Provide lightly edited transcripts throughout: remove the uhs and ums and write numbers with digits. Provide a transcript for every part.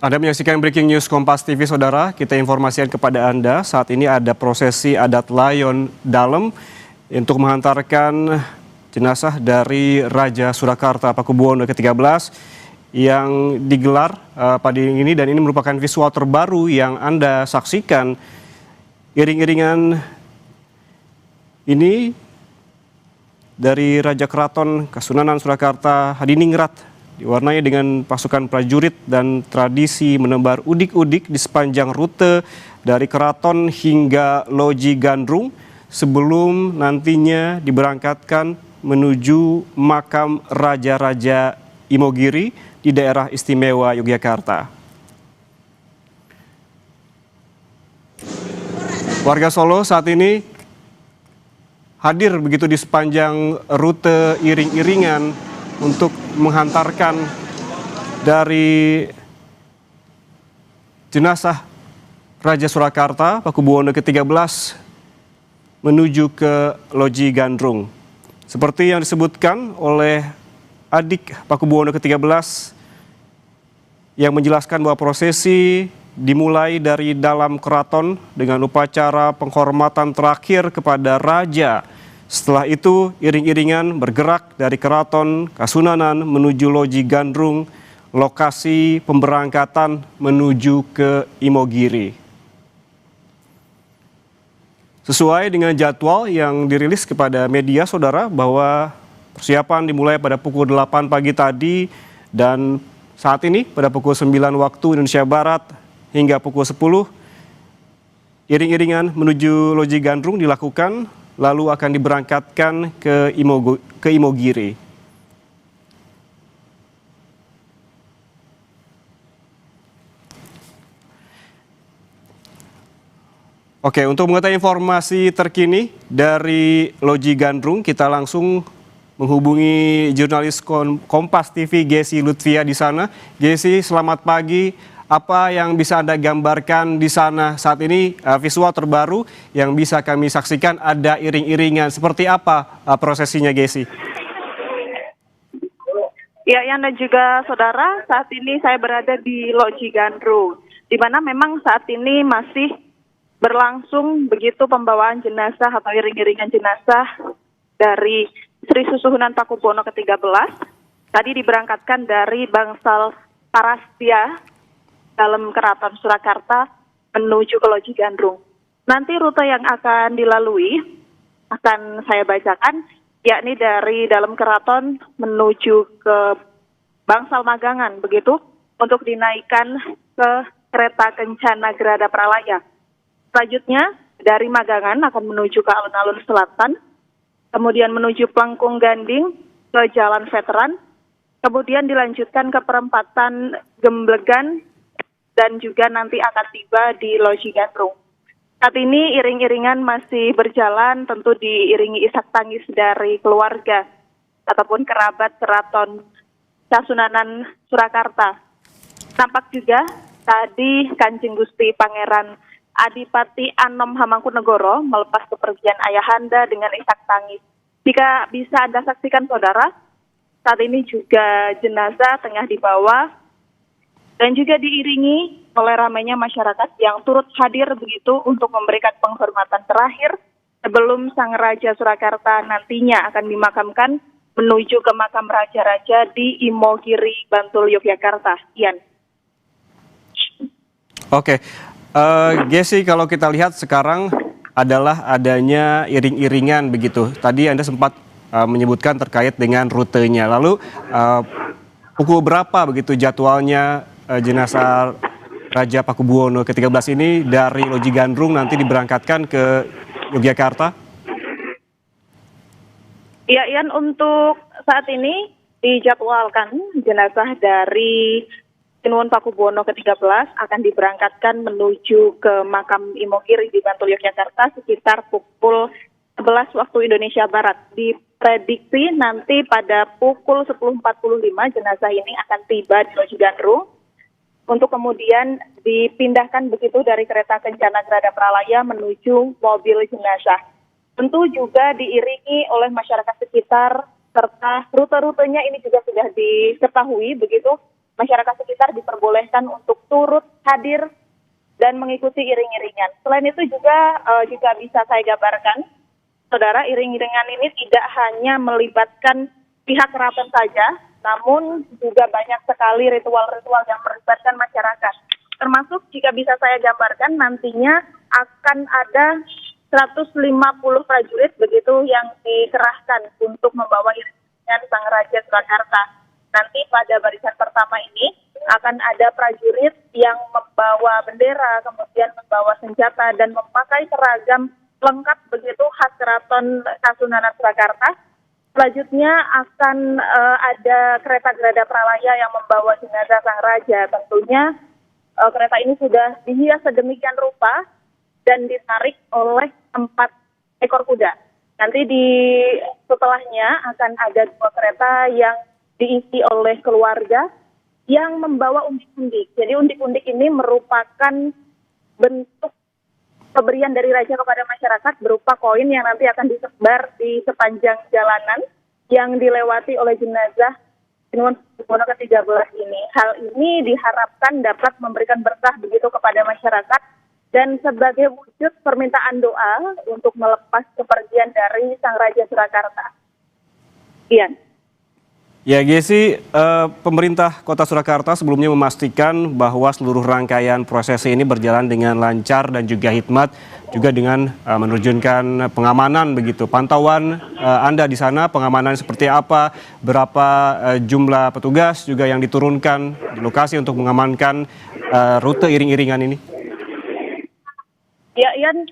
Anda menyaksikan Breaking News Kompas TV, Saudara. Kita informasikan kepada Anda, saat ini ada prosesi adat Layon Dalem untuk menghantarkan jenazah dari Raja Surakarta Pakubuwono ke-13 yang digelar pada ini, dan ini merupakan visual terbaru yang Anda saksikan. Iring-iringan ini dari Raja Keraton Kasunanan Surakarta Hadiningrat diwarnai dengan pasukan prajurit dan tradisi menebar udik-udik di sepanjang rute dari keraton hingga Loji Gandrung sebelum nantinya diberangkatkan menuju makam Raja-Raja Imogiri di daerah istimewa Yogyakarta. Warga Solo saat ini hadir begitu di sepanjang rute iring-iringan untuk menghantarkan dari jenazah Raja Surakarta Pakubuwono ke-13 menuju ke Loji Gandrung. Seperti yang disebutkan oleh adik Pakubuwono ke-13 yang menjelaskan bahwa prosesi dimulai dari dalam keraton dengan upacara penghormatan terakhir kepada Raja. Setelah itu, iring-iringan bergerak dari Keraton Kasunanan menuju Loji Gandrung, lokasi pemberangkatan menuju ke Imogiri. Sesuai dengan jadwal yang dirilis kepada media, Saudara, bahwa persiapan dimulai pada pukul 8 pagi tadi, dan saat ini pada pukul 9 waktu Indonesia Barat hingga pukul 10, iring-iringan menuju Loji Gandrung dilakukan, lalu akan diberangkatkan ke Imogiri. Oke, untuk mengetahui informasi terkini dari Loji Gandrung, kita langsung menghubungi jurnalis Kompas TV Gesi Lutfia di sana. Gesi, selamat pagi. Apa yang bisa Anda gambarkan di sana saat ini? Visual terbaru yang bisa kami saksikan, ada iring-iringan. Seperti apa prosesinya, Gesi? Ya, Yan dan juga saudara, saat ini saya berada di Loji Gandrung, di mana memang saat ini masih berlangsung begitu pembawaan jenazah atau iring-iringan jenazah dari Sri Susuhunan Pakubuwono ke-13. Tadi diberangkatkan dari Bangsal Parastia dalam Keraton Surakarta menuju ke Loji Gandrung. Nanti rute yang akan dilalui akan saya bacakan, yakni dari dalam keraton menuju ke Bangsal Magangan, begitu, untuk dinaikkan ke kereta Kencana Grada Pralaya. Selanjutnya dari Magangan akan menuju ke alun-alun selatan, kemudian menuju Plengkung Ganding ke Jalan Veteran, kemudian dilanjutkan ke perempatan Gemblegan, dan juga nanti akan tiba di Loji Gandrung. Saat ini iring-iringan masih berjalan, tentu diiringi isak tangis dari keluarga ataupun kerabat Keraton Kasunanan Surakarta. Tampak juga tadi Kanjeng Gusti Pangeran Adipati Anom Hamangkunegoro melepas kepergian ayahanda dengan isak tangis. Jika bisa Anda saksikan, saudara, saat ini juga jenazah tengah dibawa dan juga diiringi oleh ramainya masyarakat yang turut hadir begitu untuk memberikan penghormatan terakhir sebelum Sang Raja Surakarta nantinya akan dimakamkan menuju ke makam Raja-Raja di Imogiri, Bantul, Yogyakarta. Ian. Oke, Gesi, kalau kita lihat sekarang adalah adanya iring-iringan begitu. Tadi Anda sempat menyebutkan terkait dengan rutenya. Lalu pukul berapa begitu jadwalnya jenazah Raja Pakubuwono ke-13 ini dari Loji Gandrung nanti diberangkatkan ke Yogyakarta? Ya, Ian, untuk saat ini dijadwalkan jenazah dari Sinuhun Pakubuwono ke-13 akan diberangkatkan menuju ke makam Imogiri di Bantul, Yogyakarta sekitar pukul 11 waktu Indonesia Barat. Diprediksi nanti pada pukul 10.45 jenazah ini akan tiba di Loji Gandrung untuk kemudian dipindahkan begitu dari kereta Kencana Grada Pralaya menuju mobil jenazah. Tentu juga diiringi oleh masyarakat sekitar serta rute-rutenya ini juga sudah diketahui begitu masyarakat sekitar diperbolehkan untuk turut hadir dan mengikuti iring-iringan. Selain itu juga jika bisa saya gambarkan, saudara, iring-iringan ini tidak hanya melibatkan pihak keraton saja, namun juga banyak sekali ritual-ritual yang melibatkan masyarakat. Termasuk jika bisa saya gambarkan, nantinya akan ada 150 prajurit begitu yang dikerahkan untuk membawa iring-iringan Sang Raja Surakarta. Nanti pada barisan pertama ini akan ada prajurit yang membawa bendera, kemudian membawa senjata dan memakai seragam lengkap begitu khas Keraton Kasunanan Surakarta. Selanjutnya akan ada kereta Gerada Pralaya yang membawa jenazah Sang Raja. Tentunya kereta ini sudah dihias sedemikian rupa dan ditarik oleh 4 ekor kuda. Nanti setelahnya akan ada 2 kereta yang diisi oleh keluarga yang membawa undik-undik. Jadi undik-undik ini merupakan bentuk pemberian dari raja kepada masyarakat berupa koin yang nanti akan disebar di sepanjang jalanan yang dilewati oleh jenazah Pakubuwono ke-13 ini. Hal ini diharapkan dapat memberikan berkah begitu kepada masyarakat dan sebagai wujud permintaan doa untuk melepas kepergian dari Sang Raja Surakarta. Ian. Ya, Gesi, pemerintah Kota Surakarta sebelumnya memastikan bahwa seluruh rangkaian prosesi ini berjalan dengan lancar dan juga hikmat, juga dengan menerjunkan pengamanan begitu. Pantauan Anda di sana, pengamanan seperti apa, berapa jumlah petugas juga yang diturunkan di lokasi untuk mengamankan rute iring-iringan ini? Ya, Ian,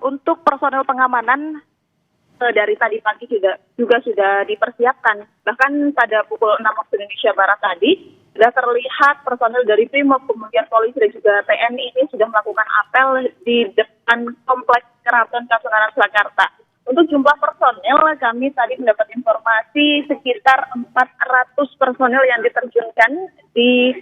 untuk personel pengamanan dari tadi pagi juga sudah dipersiapkan. Bahkan pada pukul 6 waktu Indonesia Barat tadi, sudah terlihat personel dari Brimob, kemudian polisi dan juga TNI ini sudah melakukan apel di depan kompleks Keraton Kasunanan Surakarta. Untuk jumlah personel, kami tadi mendapat informasi sekitar 400 personel yang diterjunkan di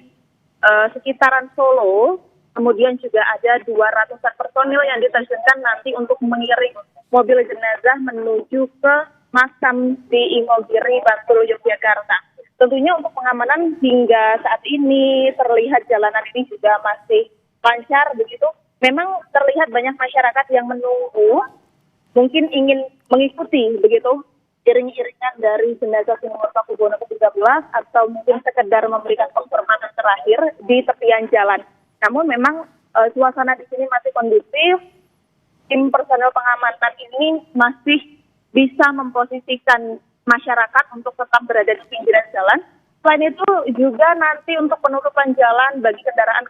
sekitaran Solo. Kemudian juga ada 200-an personil yang diterjunkan nanti untuk mengiring mobil jenazah menuju ke makam di Imogiri, Bantul, Yogyakarta. Tentunya untuk pengamanan hingga saat ini terlihat jalanan ini juga masih lancar begitu. Memang terlihat banyak masyarakat yang menunggu, mungkin ingin mengikuti begitu iring-iringan dari jenazah Pakubuwono ke-13 atau mungkin sekedar memberikan penghormatan terakhir di tepian jalan. Namun memang suasana di sini masih kondusif. Tim personel pengamanan ini masih bisa memposisikan masyarakat untuk tetap berada di pinggiran jalan. Selain itu juga nanti untuk penutupan jalan bagi kendaraan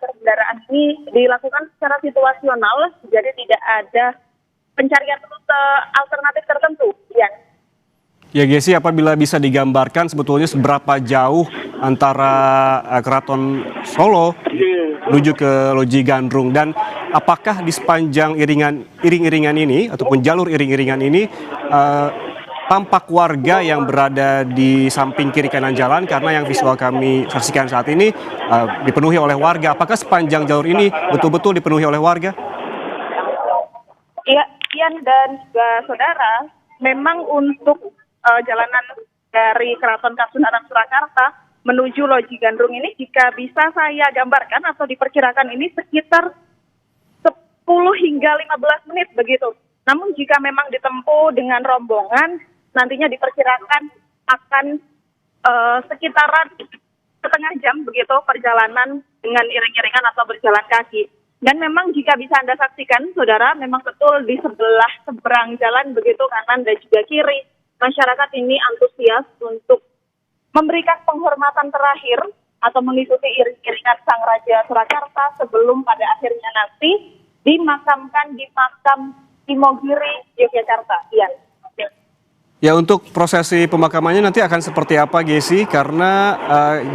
ini dilakukan secara situasional, jadi tidak ada pencarian rute alternatif tertentu. Ya, Gesi, apabila bisa digambarkan sebetulnya seberapa jauh antara Keraton Solo menuju ke Loji Gandrung, dan apakah di sepanjang iring-iringan ini ataupun jalur iring-iringan ini tampak warga yang berada di samping kiri kanan jalan, karena yang visual kami saksikan saat ini dipenuhi oleh warga. Apakah sepanjang jalur ini betul-betul dipenuhi oleh warga? Iya, Ian dan juga saudara, memang untuk jalanan dari Keraton Kasunanan Surakarta menuju Loji Gandrung ini, jika bisa saya gambarkan atau diperkirakan ini sekitar 10 hingga 15 menit begitu. Namun jika memang ditempuh dengan rombongan, nantinya diperkirakan akan sekitaran setengah jam begitu perjalanan dengan iring-iringan atau berjalan kaki. Dan memang jika bisa Anda saksikan, saudara, memang betul di sebelah seberang jalan begitu kanan dan juga kiri, masyarakat ini antusias untuk memberikan penghormatan terakhir atau mengikuti iring-iringan Sang Raja Surakarta sebelum pada akhirnya nanti dimakamkan di makam Imogiri, Yogyakarta. Ya, untuk prosesi pemakamannya nanti akan seperti apa, Gesi? Karena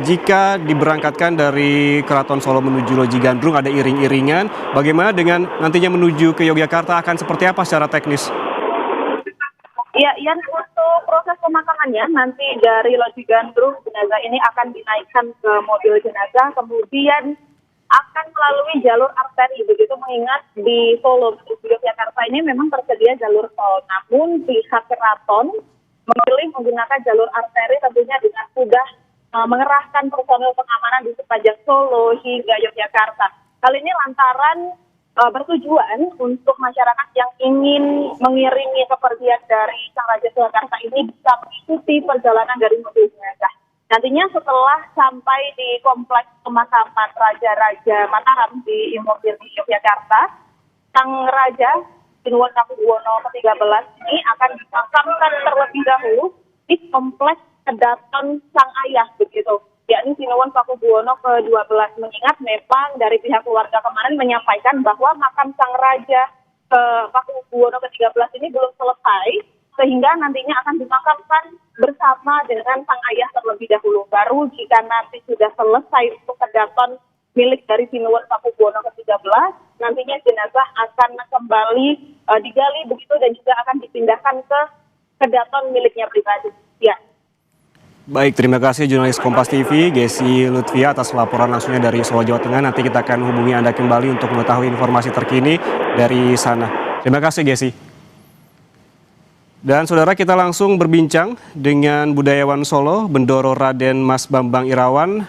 jika diberangkatkan dari Keraton Solo menuju Loji Gandrung ada iring-iringan, bagaimana dengan nantinya menuju ke Yogyakarta, akan seperti apa secara teknis? Ya, untuk proses pemakamannya nanti dari Loji Gandrung jenazah ini akan dinaikkan ke mobil jenazah, kemudian akan melalui jalur arteri begitu, mengingat di Solo menuju Yogyakarta ini memang tersedia jalur tol, namun pihak keraton memilih menggunakan jalur arteri tentunya dengan mudah mengerahkan personel pengamanan di sepanjang Solo hingga Yogyakarta. Hal ini lantaran bertujuan untuk masyarakat yang ingin mengiringi kepergian dari Sang Raja Surakarta ini bisa mengikuti perjalanan dari mobil jenazah. Nantinya setelah sampai di kompleks pemakaman Raja-Raja Mataram di Imogiri, Yogyakarta, Sang Raja Sinuwun Pakubuwono ke-13 ini akan dimakamkan terlebih dahulu di kompleks Kedaton Sang Ayah begitu, yakni Sinuwun Pakubuwono ke-12. Mengingat memang dari pihak keluarga kemarin menyampaikan bahwa makam Sang Raja Pakubuwono ke-13 ini belum selesai, sehingga nantinya akan dimakamkan bersama dengan Sang Ayah terlebih dahulu. Baru jika nanti sudah selesai untuk kedaton milik dari Sinuwun Pakubuwono ke-13, nantinya jenazah akan kembali digali begitu dan juga akan dipindahkan ke kedaton miliknya pribadi. Ya. Baik, terima kasih jurnalis Kompas TV, Gesi Lutfia atas laporan langsungnya dari Solo, Jawa Tengah. Nanti kita akan hubungi Anda kembali untuk mengetahui informasi terkini dari sana. Terima kasih, Gesi. Dan saudara, kita langsung berbincang dengan budayawan Solo, Bendoro Raden Mas Bambang Irawan.